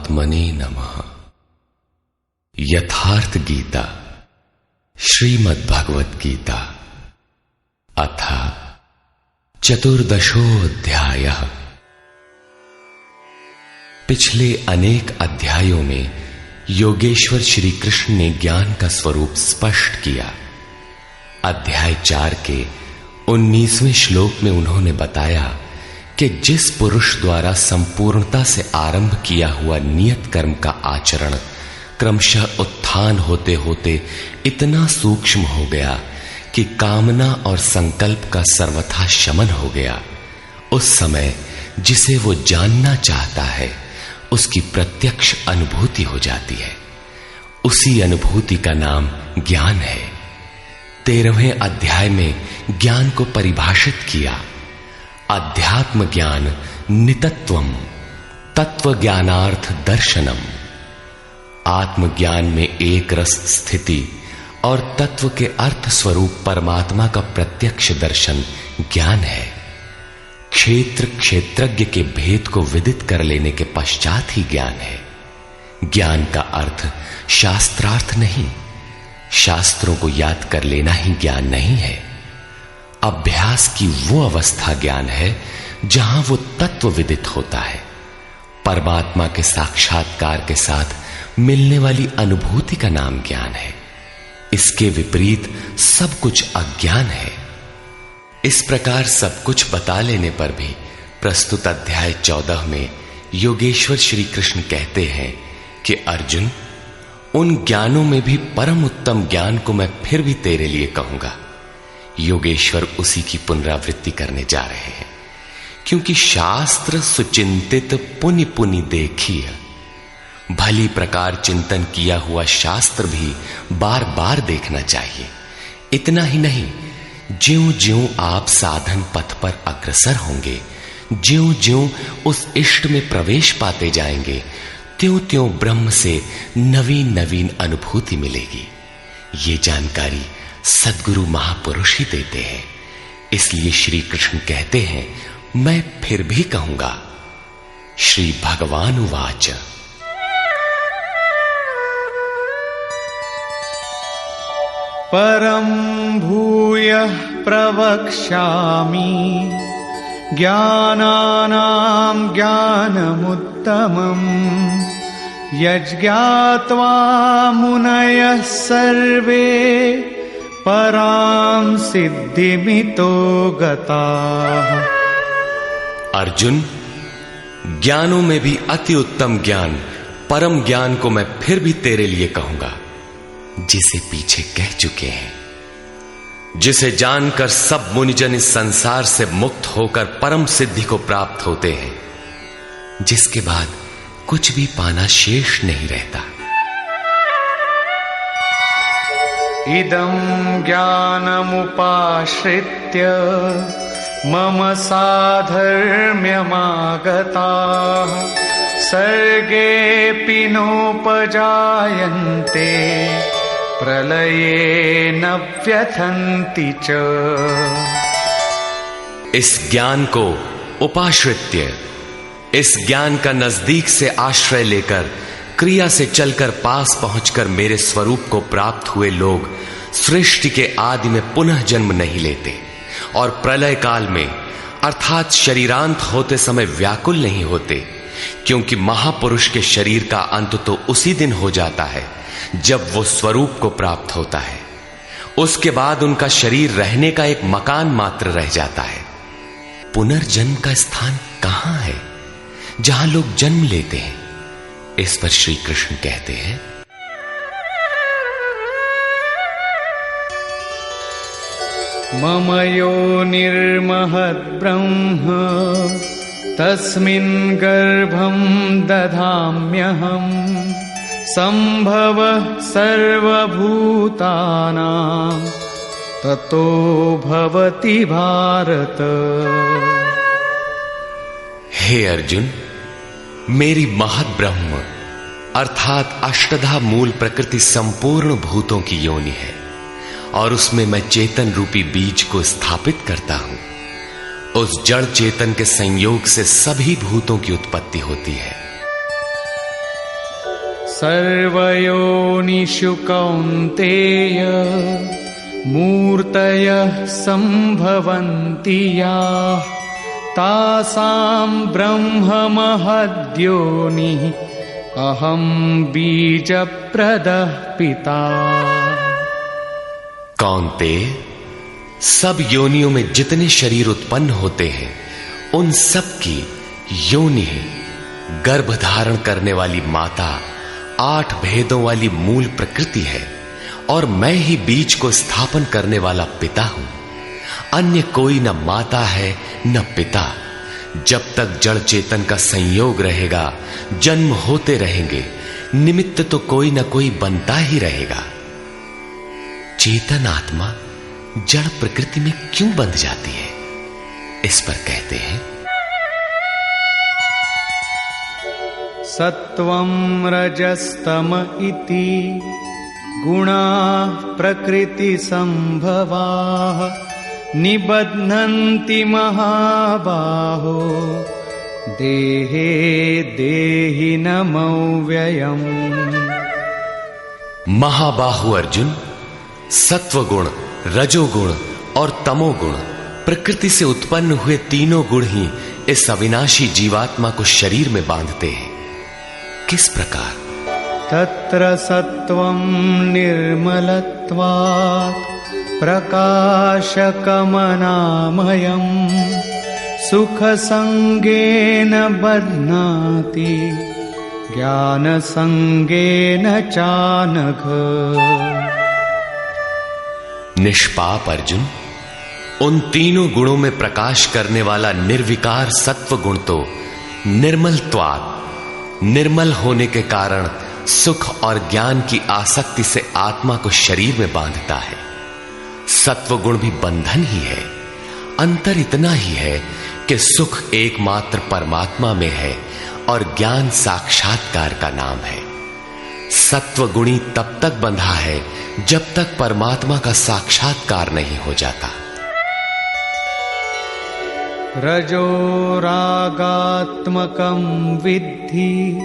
परमात्मने नमः। यथार्थ गीता श्रीमद् भगवत गीता अथ चतुर्दशोऽध्यायः। पिछले अनेक अध्यायों में योगेश्वर श्री कृष्ण ने ज्ञान का स्वरूप स्पष्ट किया। अध्याय 4 के 19वें श्लोक में उन्होंने बताया कि जिस पुरुष द्वारा संपूर्णता से आरंभ किया हुआ नियत कर्म का आचरण क्रमशः उत्थान होते होते इतना सूक्ष्म हो गया कि कामना और संकल्प का सर्वथा शमन हो गया, उस समय जिसे वो जानना चाहता है उसकी प्रत्यक्ष अनुभूति हो जाती है। उसी अनुभूति का नाम ज्ञान है। 13वें अध्याय में ज्ञान को परिभाषित किया। अध्यात्म ज्ञान नितत्वम तत्व ज्ञानार्थ दर्शनम। आत्मज्ञान में एक रस स्थिति और तत्व के अर्थ स्वरूप परमात्मा का प्रत्यक्ष दर्शन ज्ञान है। क्षेत्र क्षेत्रज्ञ के भेद को विदित कर लेने के पश्चात ही ज्ञान है। ज्ञान का अर्थ शास्त्रार्थ नहीं, शास्त्रों को याद कर लेना ही ज्ञान नहीं है। अभ्यास की वो अवस्था ज्ञान है जहां वो तत्व विदित होता है। परमात्मा के साक्षात्कार के साथ मिलने वाली अनुभूति का नाम ज्ञान है। इसके विपरीत सब कुछ अज्ञान है। इस प्रकार सब कुछ बता लेने पर भी प्रस्तुत अध्याय 14 में योगेश्वर श्री कृष्ण कहते हैं कि अर्जुन, उन ज्ञानों में भी परम उत्तम ज्ञान को मैं फिर भी तेरे लिए कहूंगा। योगेश्वर उसी की पुनरावृत्ति करने जा रहे हैं, क्योंकि शास्त्र सुचिंतित पुनि पुनि देखिए। भली प्रकार चिंतन किया हुआ शास्त्र भी बार बार देखना चाहिए। इतना ही नहीं, ज्यों ज्यों आप साधन पथ पर अग्रसर होंगे, ज्यों ज्यों उस इष्ट में प्रवेश पाते जाएंगे, त्यों त्यों ब्रह्म से नवीन नवीन अनुभूति मिलेगी। ये जानकारी सद्गुरु महापुरुष ही देते हैं। इसलिए श्री कृष्ण कहते हैं, मैं फिर भी कहूंगा। श्री भगवान उवाच परं भूयः प्रवक्ष्यामि ज्ञानानां ज्ञानमुत्तमम् यज्ञात्वा मुनयः सर्वे परां सिद्धिमितो गताः। अर्जुन, ज्ञानों में भी अति उत्तम ज्ञान परम ज्ञान को मैं फिर भी तेरे लिए कहूंगा, जिसे पीछे कह चुके हैं, जिसे जानकर सब मुनिजन इस संसार से मुक्त होकर परम सिद्धि को प्राप्त होते हैं, जिसके बाद कुछ भी पाना शेष नहीं रहता। इदं ज्ञानमुपाश्रित्य मम साधर्म्यमागताः सर्गेऽपि नोपजायन्ते प्रलये न व्यथन्ति च। इस ज्ञान को उपाश्रित्य, इस ज्ञान का नजदीक से आश्रय लेकर क्रिया से चलकर पास पहुंचकर मेरे स्वरूप को प्राप्त हुए लोग सृष्टि के आदि में पुनः जन्म नहीं लेते और प्रलय काल में अर्थात शरीरांत होते समय व्याकुल नहीं होते, क्योंकि महापुरुष के शरीर का अंत तो उसी दिन हो जाता है जब वो स्वरूप को प्राप्त होता है। उसके बाद उनका शरीर रहने का एक मकान मात्र रह जाता है। पुनर्जन्म का स्थान कहां है जहां लोग जन्म लेते हैं? इस पर श्री कृष्ण कहते हैं, मम योनिर्महद् ब्रह्म तस्मिन् गर्भं दधाम्यहम् संभवः सर्वभूतानां ततो भवति भारत। हे अर्जुन, मेरी महद ब्रह्म अर्थात अष्टधा मूल प्रकृति संपूर्ण भूतों की योनि है और उसमें मैं चेतन रूपी बीज को स्थापित करता हूं। उस जड़ चेतन के संयोग से सभी भूतों की उत्पत्ति होती है। सर्वयोनिषु कौन्तेय मूर्तयः सम्भवन्ति याः तासां ब्रह्ममहद्योनिः अहं बीजप्रदः पिता। कौन्तेय, सब योनियों में जितने शरीर उत्पन्न होते हैं उन सब की योनि गर्भ धारण करने वाली माता 8 भेदों वाली मूल प्रकृति है और मैं ही बीज को स्थापन करने वाला पिता हूं। अन्य कोई न माता है न पिता। जब तक जड़ चेतन का संयोग रहेगा जन्म होते रहेंगे, निमित्त तो कोई न कोई बनता ही रहेगा। चेतन आत्मा जड़ प्रकृति में क्यों बंध जाती है? इस पर कहते हैं सत्वं रजस्तम इति गुणाः प्रकृति संभवाः निबध्नन्ति महाबाहो देहे देहिनमव्ययम्। महाबाहु अर्जुन, सत्वगुण, रजोगुण और तमोगुण प्रकृति से उत्पन्न हुए तीनों गुण ही इस अविनाशी जीवात्मा को शरीर में बांधते हैं। किस प्रकार? तत्र सत्वं निर्मलत्वात् प्रकाशकमनामयम् सुखसंगेन बध्नाति ज्ञानसंगेन चानघ। निष्पाप अर्जुन, उन तीनों गुणों में प्रकाश करने वाला निर्विकार सत्व गुण तो निर्मलत्वात्, निर्मल होने के कारण सुख और ज्ञान की आसक्ति से आत्मा को शरीर में बांधता है। सत्व गुण भी बंधन ही है। अंतर इतना ही है कि सुख एकमात्र परमात्मा में है और ज्ञान साक्षात्कार का नाम है। सत्व गुणी तब तक बंधा है जब तक परमात्मा का साक्षात्कार नहीं हो जाता। रजो रागात्मकं विद्धि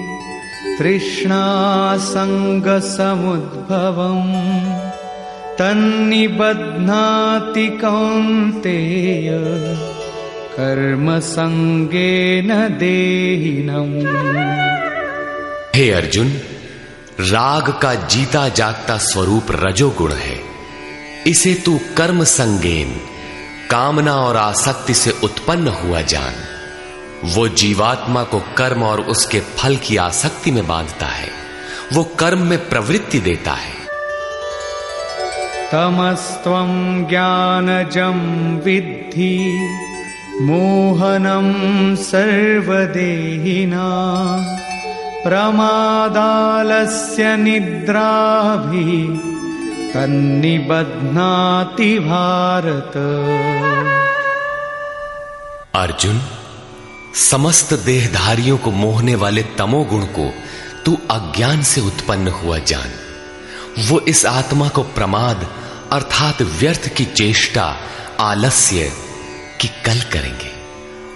तृष्णा संग समुद्भवम् तन्निबध्नाति कौन्तेय कर्म संगेन देहिनम्। हे अर्जुन, राग का जीता जागता स्वरूप रजोगुण है। इसे तू कर्म संगेन, कामना और आसक्ति से उत्पन्न हुआ जान। वो जीवात्मा को कर्म और उसके फल की आसक्ति में बांधता है, वो कर्म में प्रवृत्ति देता है। तमस्त्वं ज्ञानजं विद्धि मोहनं सर्वदेहिना प्रमादालस्य निद्राभिः तन्निबध्नाति भारत। अर्जुन, समस्त देहधारियों को मोहने वाले तमोगुण को तू अज्ञान से उत्पन्न हुआ जान। वो इस आत्मा को प्रमाद अर्थात व्यर्थ की चेष्टा, आलस्य की कल करेंगे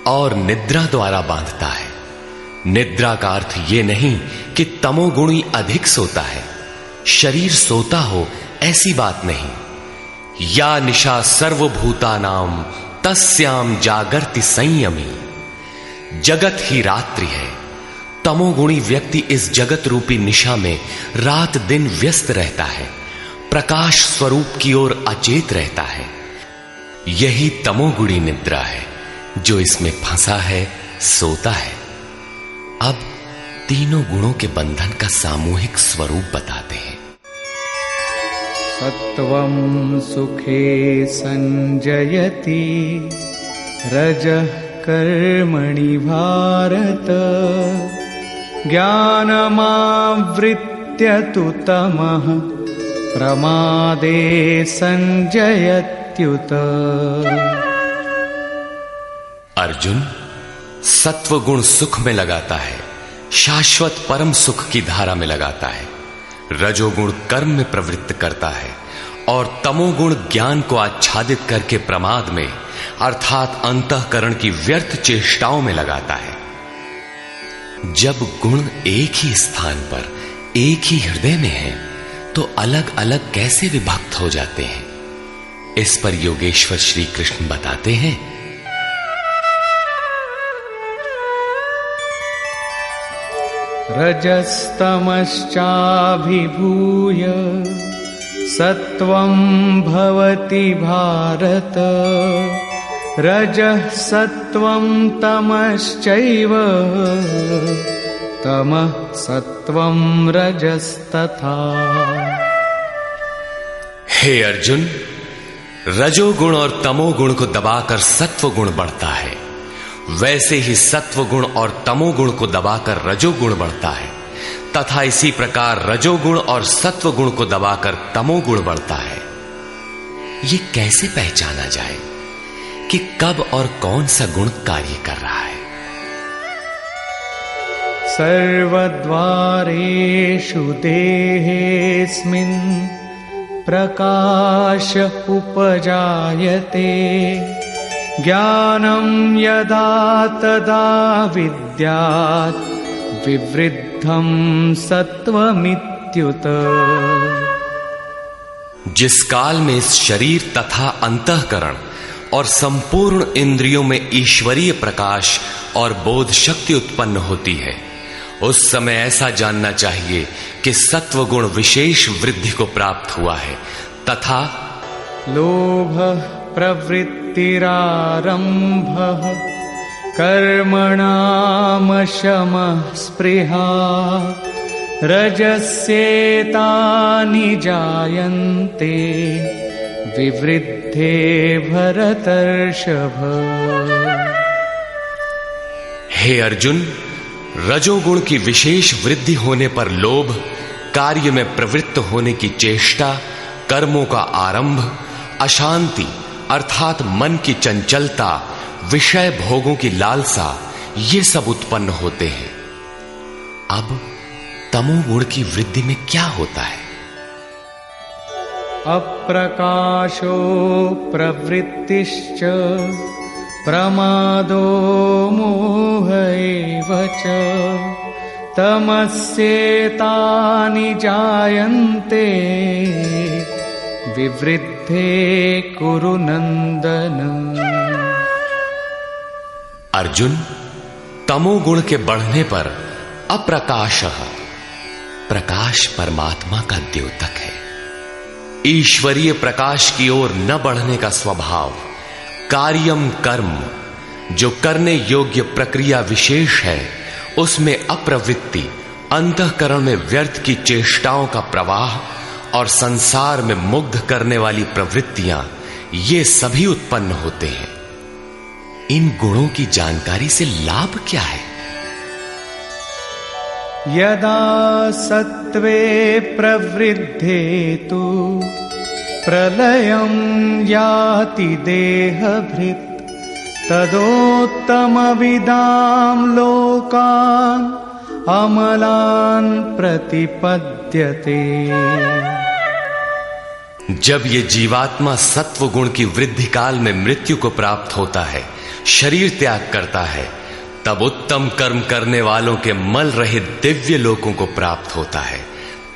और निद्रा द्वारा बांधता है। निद्रा का अर्थ यह नहीं कि तमोगुणी अधिक सोता है, शरीर सोता हो ऐसी बात नहीं। या निशा सर्वभूतानाम तस्याम जागर्ति संयमी। जगत ही रात्रि है। तमोगुणी व्यक्ति इस जगत रूपी निशा में रात दिन व्यस्त रहता है, प्रकाश स्वरूप की ओर अचेत रहता है। यही तमोगुणी निद्रा है। जो इसमें फंसा है सोता है। अब तीनों गुणों के बंधन का सामूहिक स्वरूप बताते हैं। सत्वं सुखे संजयति रजः कर्मणि भारत ज्ञानमावृत्य तु तमः प्रमादे संजयत्युत। अर्जुन, सत्वगुण सुख में लगाता है, शाश्वत परम सुख की धारा में लगाता है। रजोगुण कर्म में प्रवृत्त करता है और तमोगुण ज्ञान को आच्छादित करके प्रमाद में अर्थात अंतःकरण की व्यर्थ चेष्टाओं में लगाता है। जब गुण एक ही स्थान पर एक ही हृदय में हैं, तो अलग अलग कैसे विभक्त हो जाते हैं? इस पर योगेश्वर श्री कृष्ण बताते हैं, रजस्तमश्चाभिभूय सत्वं भवति भारत, रजः सत्वं तमश्चैव तमः सत्वं रजस्तथा। हे अर्जुन, रजोगुण और तमोगुण को दबाकर सत्व गुण बढ़ता है, वैसे ही सत्व गुण और तमोगुण को दबाकर रजोगुण बढ़ता है, तथा इसी प्रकार रजोगुण और सत्व गुण को दबाकर तमोगुण बढ़ता है। ये कैसे पहचाना जाए कि कब और कौन सा गुण कार्य कर रहा है? सर्वद्वारेषु देहेऽस्मिन् प्रकाश उपजायते, ज्ञानं यदा तदा विद्यात् विवृद्धं सत्वमित्युत। जिस काल में इस शरीर तथा अंतःकरण और संपूर्ण इंद्रियों में ईश्वरीय प्रकाश और बोध शक्ति उत्पन्न होती है, उस समय ऐसा जानना चाहिए कि सत्व गुण विशेष वृद्धि को प्राप्त हुआ है, तथा लोभ प्रवृत्तिरारंभः कर्मणामशमः स्पृहा, रजस्येतानि जायन्ते विवृद्धे भरतर्षभ। हे अर्जुन, रजोगुण की विशेष वृद्धि होने पर लोभ, कार्य में प्रवृत्त होने की चेष्टा, कर्मों का आरंभ, अशांति अर्थात मन की चंचलता, विषय भोगों की लालसा, ये सब उत्पन्न होते हैं। अब तमोगुण की वृद्धि में क्या होता है? अप्रकाशो प्रवृत्तिश्च प्रमादो मोह एव च, तमस्येतानि जायन्ते विवृद्धे कुरु नंदन। अर्जुन, तमोगुण के बढ़ने पर अप्रकाशः, प्रकाश परमात्मा का द्योतक है। ईश्वरीय प्रकाश की ओर न बढ़ने का स्वभाव, कार्यम कर्म, जो करने योग्य प्रक्रिया विशेष है, उसमें अप्रवृत्ति, अंतःकरण में व्यर्थ की चेष्टाओं का प्रवाह और संसार में मुग्ध करने वाली प्रवृत्तियां, ये सभी उत्पन्न होते हैं। इन गुणों की जानकारी से लाभ क्या है? यदा सत्वे प्रवृद्धे तु प्रलयं याति देहभृत्, तदोत्तमविदां लोकान् अमलान् प्रतिपद्यते। जब ये जीवात्मा सत्व गुण की वृद्धि काल में मृत्यु को प्राप्त होता है, शरीर त्याग करता है, तब उत्तम कर्म करने वालों के मल रहित दिव्य लोकों को प्राप्त होता है,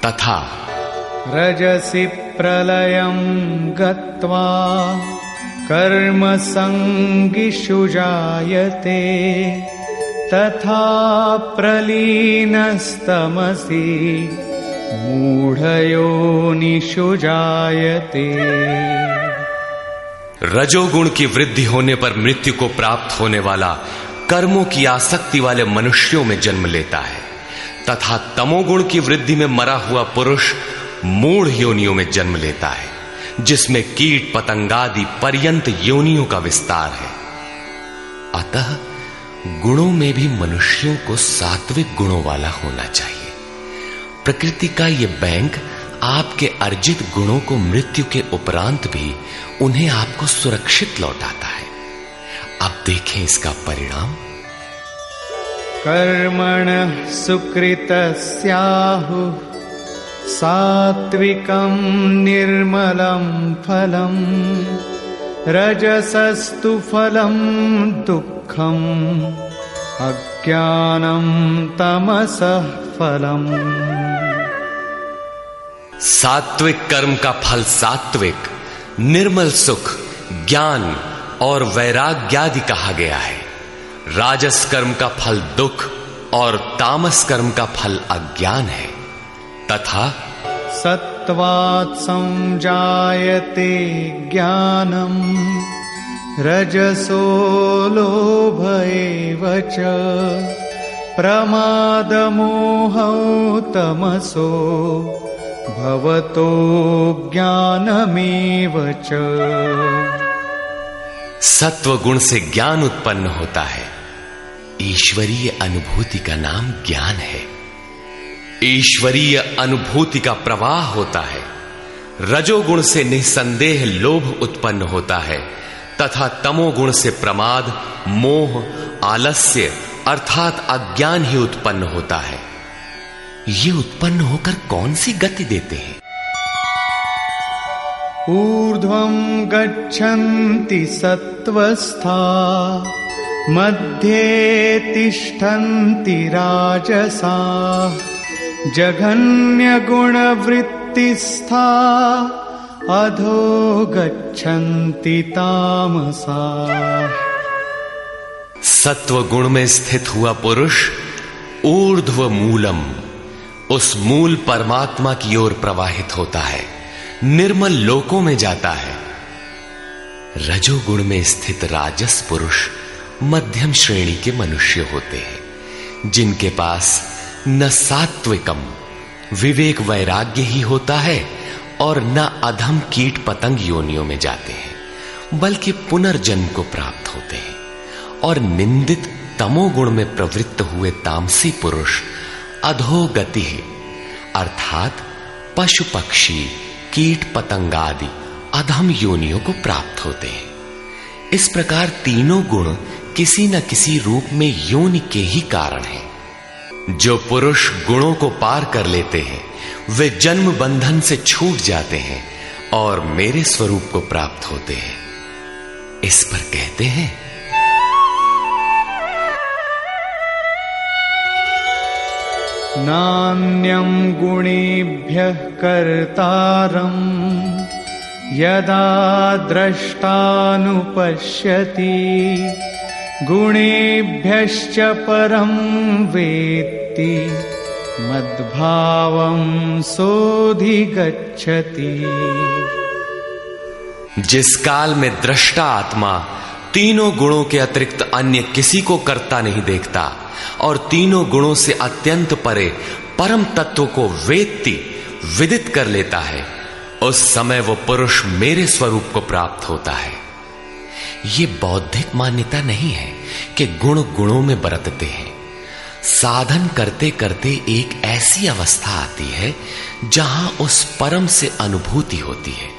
तथा रजसि प्रलयं गत्वा कर्म संगिषु जायते, तथा प्रलीनस्तमसि मूढ़योनिषु जायते। रजोगुण की वृद्धि होने पर मृत्यु को प्राप्त होने वाला कर्मों की आसक्ति वाले मनुष्यों में जन्म लेता है, तथा तमोगुण की वृद्धि में मरा हुआ पुरुष मूढ़ योनियों में जन्म लेता है, जिसमें कीट पतंगादि पर्यंत योनियों का विस्तार है। अतः गुणों में भी मनुष्यों को सात्विक गुणों वाला होना चाहिए। प्रकृति का ये बैंक आपके अर्जित गुणों को मृत्यु के उपरांत भी उन्हें आपको सुरक्षित लौटाता है। अब देखें इसका परिणाम। कर्मणः सुकृतस्याहुः सात्विकं निर्मलं फलम्, रजसस्तु फलं दुःखम्, अज्ञानं तमसः फलम्। सात्विक कर्म का फल सात्विक, निर्मल सुख, ज्ञान और वैराग्यादि कहा गया है। राजस कर्म का फल दुख और तामस कर्म का फल अज्ञान है। तथा सत्वात् संजायते ज्ञानम् रजसो लोभ एव च प्रमादमोहौ तमसो भवतो ज्ञानमेव च। सत्व गुण से ज्ञान उत्पन्न होता है। ईश्वरीय अनुभूति का नाम ज्ञान है। ईश्वरीय अनुभूति का प्रवाह होता है। रजोगुण से निसंदेह लोभ उत्पन्न होता है तथा तमोगुण से प्रमाद, मोह, आलस्य अर्थात अज्ञान ही उत्पन्न होता है। ये उत्पन्न होकर कौन सी गति देते हैं? ऊर्ध्वं गच्छन्ति सत्त्वस्था मध्ये तिष्ठन्ति राजसाः जघन्यगुणवृत्तिस्था अधो गच्छन्ति तामसाः। सत्व गुण में स्थित हुआ पुरुष ऊर्ध्व मूलम, उस मूल परमात्मा की ओर प्रवाहित होता है, निर्मल लोकों में जाता है। रजोगुण में स्थित राजस पुरुष मध्यम श्रेणी के मनुष्य होते हैं, जिनके पास न सात्विकम विवेक वैराग्य ही होता है और न अधम कीट पतंग योनियों में जाते हैं, बल्कि पुनर्जन्म को प्राप्त होते हैं। और निंदित तमोगुण में प्रवृत्त हुए तामसी पुरुष अधोगति अर्थात पशु पक्षी कीट पतंगादि अधम योनियों को प्राप्त होते हैं। इस प्रकार तीनों गुण किसी न किसी रूप में योनि के ही कारण हैं। जो पुरुष गुणों को पार कर लेते हैं वे जन्म बंधन से छूट जाते हैं और मेरे स्वरूप को प्राप्त होते हैं। इस पर कहते हैं नान्यं गुणेभ्यः कर्तारं यदा द्रष्टानुपश्यति गुणेभ्यश्च परं वेत्ति मद्भावं सोऽधिगच्छति। जिस काल में दृष्टा आत्मा तीनों गुणों के अतिरिक्त अन्य किसी को करता नहीं देखता और तीनों गुणों से अत्यंत परे परम तत्व को वेत्ति विदित कर लेता है, उस समय वो पुरुष मेरे स्वरूप को प्राप्त होता है। ये बौद्धिक मान्यता नहीं है कि गुण गुणों में बरतते हैं। साधन करते करते एक ऐसी अवस्था आती है जहां उस परम से अनुभूति होती है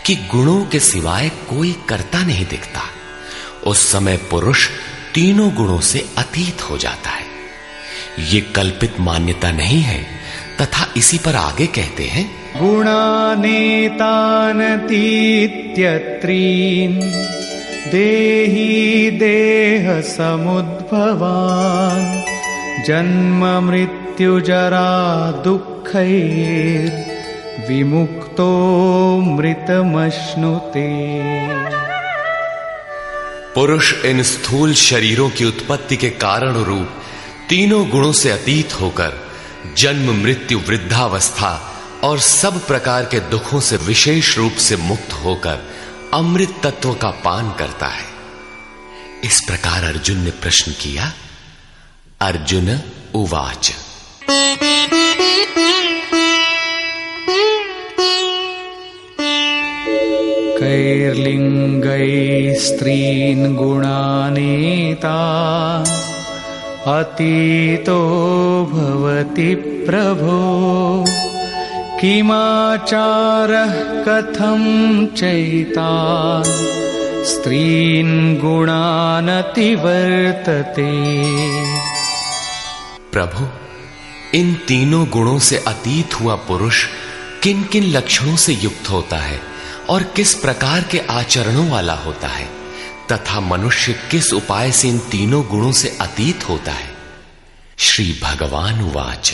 कि गुणों के सिवाय कोई करता नहीं दिखता। उस समय पुरुष तीनों गुणों से अतीत हो जाता है। ये कल्पित मान्यता नहीं है तथा इसी पर आगे कहते हैं गुणानेतानतीत्यत्रीन् देही देह समुद्भवान् जन्म मृत्यु जरा दुःखैर् विमुक्तो मृतमश्नुते। पुरुष इन स्थूल शरीरों की उत्पत्ति के कारण रूप तीनों गुणों से अतीत होकर जन्म मृत्यु वृद्धावस्था और सब प्रकार के दुखों से विशेष रूप से मुक्त होकर अमृत तत्व का पान करता है। इस प्रकार अर्जुन ने प्रश्न किया। अर्जुन उवाच कैर्लिङ्गैः स्त्रीन् गुणानेता अतीतो भवति प्रभो किमाचारः कथं चैतान् स्त्रीन् गुणानतिवर्तते। प्रभु, इन तीनों गुणों से अतीत हुआ पुरुष किन किन लक्षणों से युक्त होता है और किस प्रकार के आचरणों वाला होता है तथा मनुष्य किस उपाय से इन तीनों गुणों से अतीत होता है। श्री भगवान उवाच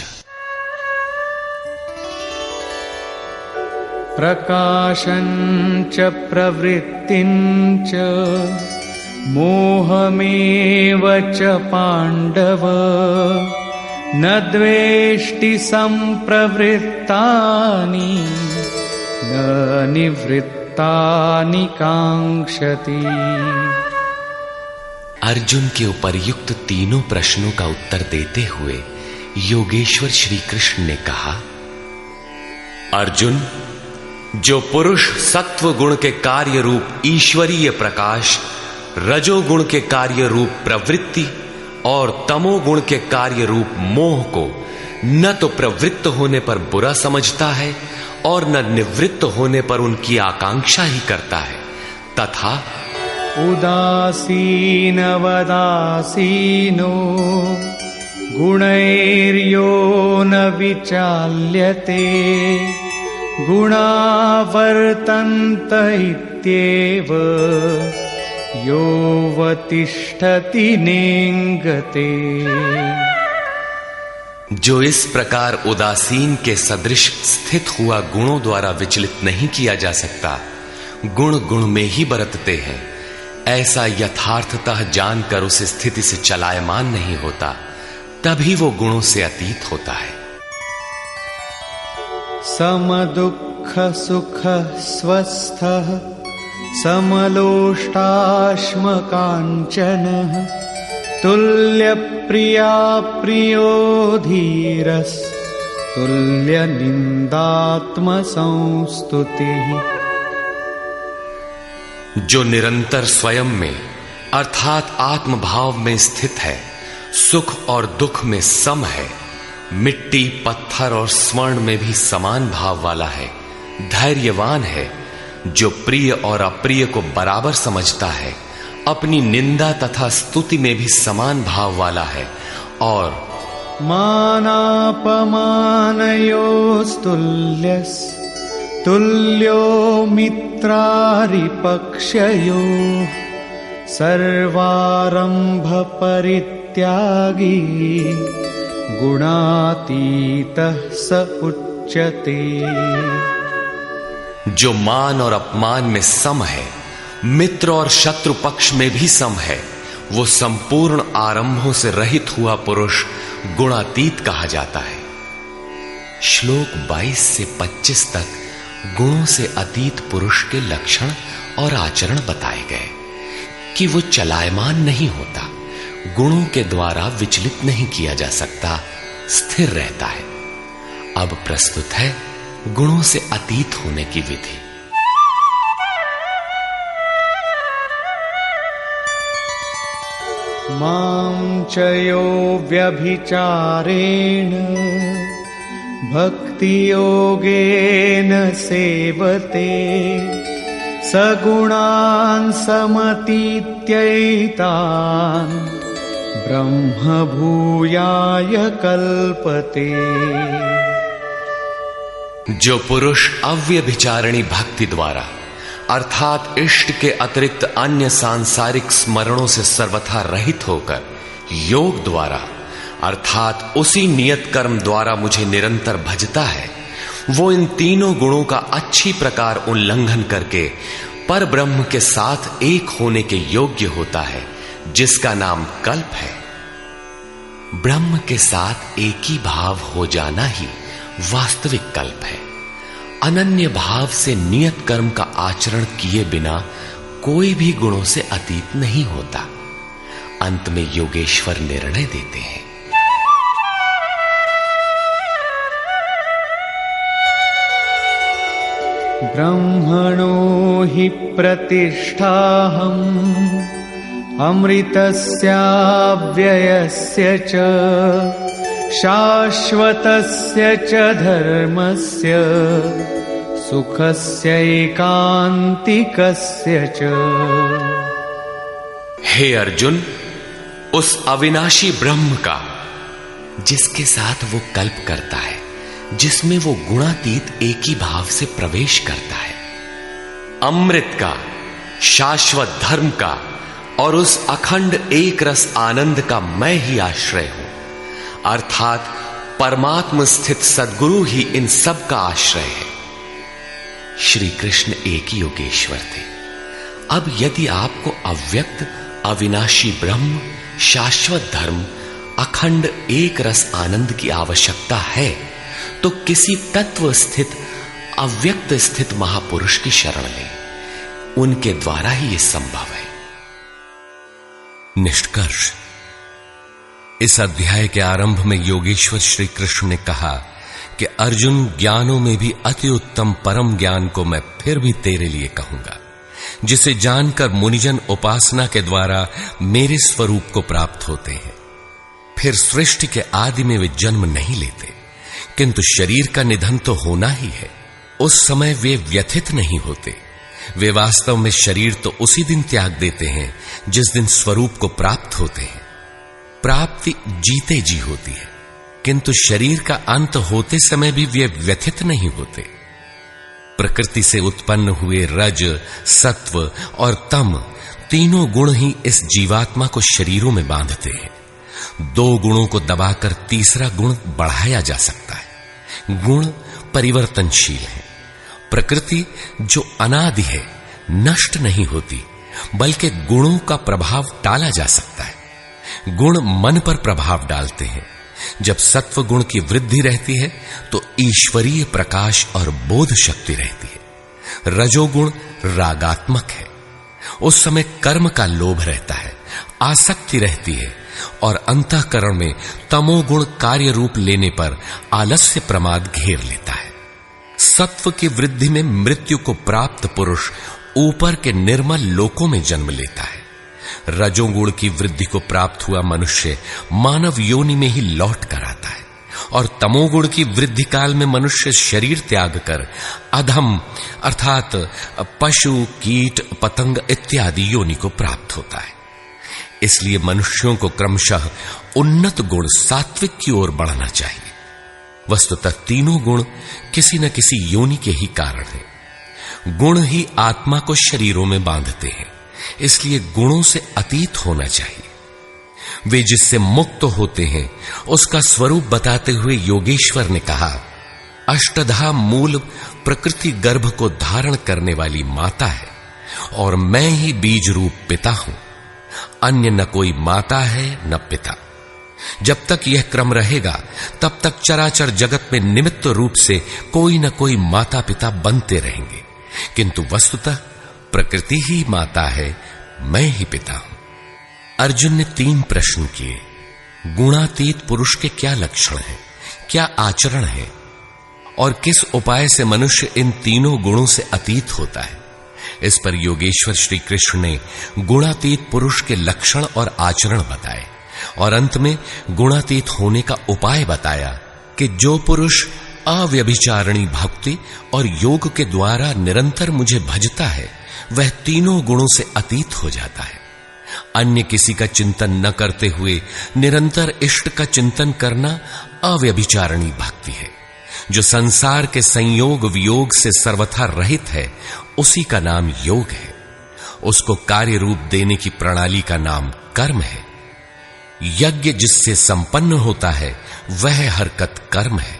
प्रकाशञ्च प्रवृत्तिञ्च मोहमेव च पाण्डव न द्वेष्टि सम्प्रवृत्तानि न निवृत्तानि काङ्क्षति। अर्जुन के उपर्युक्त तीनों प्रश्नों का उत्तर देते हुए योगेश्वर श्री कृष्ण ने कहा, अर्जुन, जो पुरुष सत्व गुण के कार्य रूप ईश्वरीय प्रकाश, रजोगुण के कार्य रूप प्रवृत्ति और तमोगुण के कार्य रूप मोह को न तो प्रवृत्त होने पर बुरा समझता है और न निवृत्त होने पर उनकी आकांक्षा ही करता है, तथा उदासीनवदासीनो गुणैर्यो न विचाल्यते गुणावर्तन्त इत्येव योऽवतिष्ठति नेङ्गते। जो इस प्रकार उदासीन के सदृश स्थित हुआ गुणों द्वारा विचलित नहीं किया जा सकता, गुण गुण में ही बरतते हैं, ऐसा यथार्थतः जानकर उस स्थिति से चलायमान नहीं होता, तभी वो गुणों से अतीत होता है। समदुःख सुख स्वस्थः समलोष्टाश्मकाञ्चनः तुल्यप्रिया प्रियो धीरस् तुल्यनिन्दात्मसंस्तुतिः। जो निरंतर स्वयं में अर्थात आत्मभाव में स्थित है, सुख और दुख में सम है, मिट्टी पत्थर और स्वर्ण में भी समान भाव वाला है, धैर्यवान है, जो प्रिय और अप्रिय को बराबर समझता है, अपनी निंदा तथा स्तुति में भी समान भाव वाला है, और मानापमानयोस्तुल्यस् तुल्यो मित्रारिपक्षयो सर्वारंभ परित्यागी गुणातीतः स उच्यते। जो मान और अपमान में सम है, मित्र और शत्रु पक्ष में भी सम है, वो संपूर्ण आरंभों से रहित हुआ पुरुष गुणातीत कहा जाता है। श्लोक 22 से 25 तक गुणों से अतीत पुरुष के लक्षण और आचरण बताए गए कि वो चलायमान नहीं होता, गुणों के द्वारा विचलित नहीं किया जा सकता, स्थिर रहता है। अब प्रस्तुत है गुणों से अतीत होने की विधि। मां च यो व्यभिचारेण भक्ति योगेन सेवते सगुणान् समतीत्यैतान् ब्रह्म भूयाय कल्पते। जो पुरुष अव्यभिचारिणी भक्ति द्वारा अर्थात इष्ट के अतिरिक्त अन्य सांसारिक स्मरणों से सर्वथा रहित होकर योग द्वारा अर्थात उसी नियत कर्म द्वारा मुझे निरंतर भजता है, वो इन तीनों गुणों का अच्छी प्रकार उल्लंघन करके पर ब्रह्म के साथ एक होने के योग्य होता है, जिसका नाम कल्प है। ब्रह्म के साथ एक ही भाव हो जाना ही वास्तविक कल्प है। अनन्य भाव से नियत कर्म का आचरण किए बिना कोई भी गुणों से अतीत नहीं होता। अंत में योगेश्वर निर्णय देते हैं, ब्रह्मणो हि प्रतिष्ठाहम् अमृतस्याव्ययस्य च शाश्वतस्य च धर्मस्य सुखस्यैकान्तिकस्य च। हे अर्जुन, उस अविनाशी ब्रह्म का जिसके साथ वो कल्प करता है, जिसमें वो गुणातीत एक ही भाव से प्रवेश करता है, अमृत का, शाश्वत धर्म का और उस अखंड एक रस आनंद का मैं ही आश्रय हूं, अर्थात परमात्म स्थित सद्गुरु ही इन सब का आश्रय है। श्री कृष्ण एक ही योगेश्वर थे। अब यदि आपको अव्यक्त अविनाशी ब्रह्म, शाश्वत धर्म, अखंड एक रस आनंद की आवश्यकता है तो किसी तत्व स्थित अव्यक्त स्थित महापुरुष की शरण लें। उनके द्वारा ही यह संभव है। निष्कर्ष। इस अध्याय के आरंभ में योगेश्वर श्री कृष्ण ने कहा कि अर्जुन, ज्ञानों में भी अति उत्तम परम ज्ञान को मैं फिर भी तेरे लिए कहूंगा, जिसे जानकर मुनिजन उपासना के द्वारा मेरे स्वरूप को प्राप्त होते हैं। फिर सृष्टि के आदि में वे जन्म नहीं लेते, किंतु शरीर का निधन तो होना ही है। उस समय वे व्यथित नहीं होते। वे वास्तव में शरीर तो उसी दिन त्याग देते हैं जिस दिन स्वरूप को प्राप्त होते हैं। प्राप्ति जीते जी होती है, किंतु शरीर का अंत होते समय भी वे व्यथित नहीं होते। प्रकृति से उत्पन्न हुए रज, सत्व और तम तीनों गुण ही इस जीवात्मा को शरीरों में बांधते हैं। दो गुणों को दबाकर तीसरा गुण बढ़ाया जा सकता है। गुण परिवर्तनशील है। प्रकृति जो अनादि है, नष्ट नहीं होती, बल्कि गुणों का प्रभाव टाला जा सकता है। गुण मन पर प्रभाव डालते हैं। जब सत्व गुण की वृद्धि रहती है तो ईश्वरीय प्रकाश और बोध शक्ति रहती है। रजोगुण रागात्मक है। उस समय कर्म का लोभ रहता है, आसक्ति रहती है, और अंतःकरण में तमोगुण कार्य रूप लेने पर आलस्य प्रमाद घेर लेता है। सत्व की वृद्धि में मृत्यु को प्राप्त पुरुष ऊपर के निर्मल लोकों में जन्म लेता है। रजोगुण की वृद्धि को प्राप्त हुआ मनुष्य मानव योनि में ही लौट कर आता है, और तमोगुण की वृद्धि काल में मनुष्य शरीर त्याग कर अधम अर्थात पशु, कीट, पतंग इत्यादि योनि को प्राप्त होता है। इसलिए मनुष्यों को क्रमशः उन्नत गुण सात्विक की ओर बढ़ना चाहिए। वस्तुतः तीनों गुण किसी न किसी योनि के ही कारण हैं। गुण ही आत्मा को शरीरों में बांधते हैं, इसलिए गुणों से अतीत होना चाहिए। वे जिससे मुक्त होते हैं उसका स्वरूप बताते हुए योगेश्वर ने कहा, अष्टधा मूल प्रकृति गर्भ को धारण करने वाली माता है और मैं ही बीज रूप पिता हूं। अन्य न कोई माता है न पिता। जब तक यह क्रम रहेगा तब तक चराचर जगत में निमित्त रूप से कोई न कोई माता पिता बनते रहेंगे, किंतु वस्तुतः प्रकृति ही माता है, मैं ही पिता हूं। अर्जुन ने 3 प्रश्न किए। गुणातीत पुरुष के क्या लक्षण हैं, क्या आचरण है, और किस उपाय से मनुष्य इन तीनों गुणों से अतीत होता है। इस पर योगेश्वर श्री कृष्ण ने गुणातीत पुरुष के लक्षण और आचरण बताए, और अंत में गुणातीत होने का उपाय बताया कि जो पुरुष अव्यभिचारिणी भक्ति और योग के द्वारा निरंतर मुझे भजता है वह तीनों गुणों से अतीत हो जाता है। अन्य किसी का चिंतन न करते हुए निरंतर इष्ट का चिंतन करना अव्यभिचारिणी भक्ति है। जो संसार के संयोग वियोग से सर्वथा रहित है उसी का नाम योग है। उसको कार्य रूप देने की प्रणाली का नाम कर्म है। यज्ञ जिससे संपन्न होता है वह हरकत कर्म है।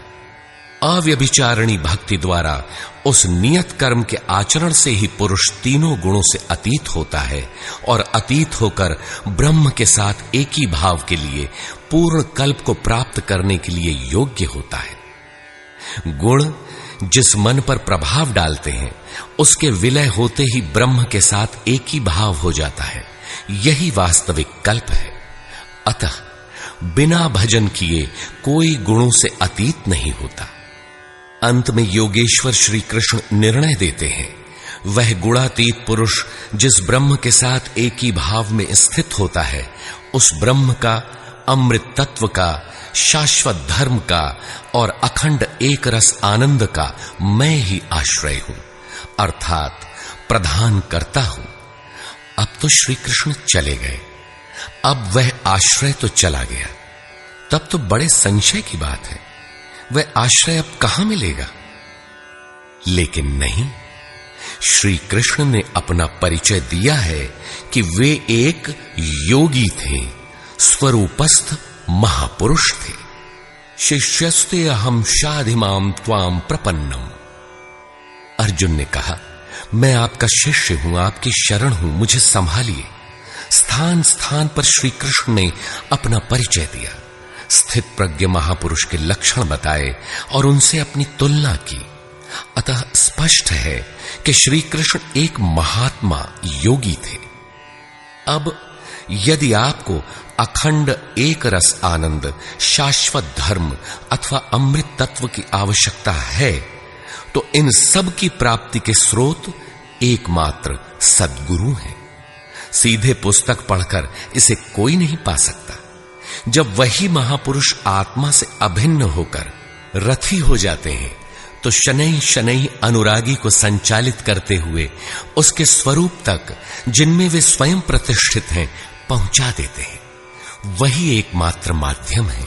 अव्यभिचारिणी भक्ति द्वारा उस नियत कर्म के आचरण से ही पुरुष तीनों गुणों से अतीत होता है और अतीत होकर ब्रह्म के साथ एक ही भाव के लिए पूर्ण कल्प को प्राप्त करने के लिए योग्य होता है। गुण जिस मन पर प्रभाव डालते हैं उसके विलय होते ही ब्रह्म के साथ एक ही भाव हो जाता है। यही वास्तविक कल्प है। अतः बिना भजन किए कोई गुणों से अतीत नहीं होता। अंत में योगेश्वर श्री कृष्ण निर्णय देते हैं, वह गुणातीत पुरुष जिस ब्रह्म के साथ एक ही भाव में स्थित होता है उस ब्रह्म का, अमृत तत्व का, शाश्वत धर्म का और अखंड एक रस आनंद का मैं ही आश्रय हूं, अर्थात प्रधान करता हूं। अब तो श्री कृष्ण चले गए। अब वह आश्रय तो चला गया, तब तो बड़े संशय की बात है, वह आश्रय अब कहां मिलेगा। लेकिन नहीं, श्री कृष्ण ने अपना परिचय दिया है कि वे एक योगी थे, स्वरूपस्थ महापुरुष थे। शिष्यस्ते अहम शाधिमाम त्वाम प्रपन्नम। अर्जुन ने कहा, मैं आपका शिष्य हूं, आपकी शरण हूं, मुझे संभालिए। स्थान स्थान पर श्री कृष्ण ने अपना परिचय दिया, स्थित प्रज्ञ महापुरुष के लक्षण बताए और उनसे अपनी तुलना की। अतः स्पष्ट है कि श्री कृष्ण एक महात्मा योगी थे। अब यदि आपको अखंड एक रस आनंद, शाश्वत धर्म अथवा अमृत तत्व की आवश्यकता है तो इन सब की प्राप्ति के स्रोत एकमात्र सद्गुरु हैं। सीधे पुस्तक पढ़कर इसे कोई नहीं पा सकता। जब वही महापुरुष आत्मा से अभिन्न होकर रथी हो जाते हैं तो शनैः शनैः अनुरागी को संचालित करते हुए उसके स्वरूप तक, जिनमें वे स्वयं प्रतिष्ठित हैं, पहुंचा देते हैं। वही एकमात्र माध्यम है।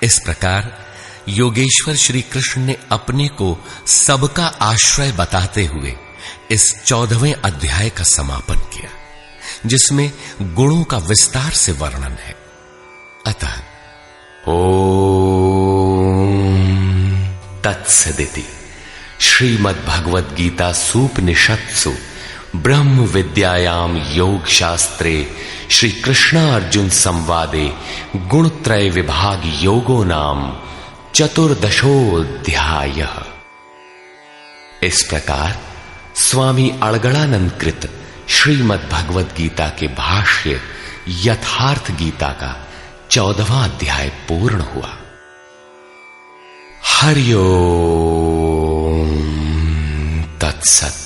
इस प्रकार योगेश्वर श्री कृष्ण ने अपने को सबका आश्रय बताते हुए इस 14वें अध्याय का समापन किया, जिसमें गुणों का विस्तार से वर्णन है। अतः ओम तत्सदिति श्रीमद् भगवद गीता सूपनिषत्सु ब्रह्म विद्यायाम योग शास्त्रे श्री कृष्ण अर्जुन संवादे गुणत्रय विभाग योगो नाम चतुर्दशोऽध्यायः। इस प्रकार स्वामी अड़गड़ानंद कृत श्रीमद् भगवद गीता के भाष्य यथार्थ गीता का 14वां अध्याय पूर्ण हुआ। हरि ओम तत्सत्।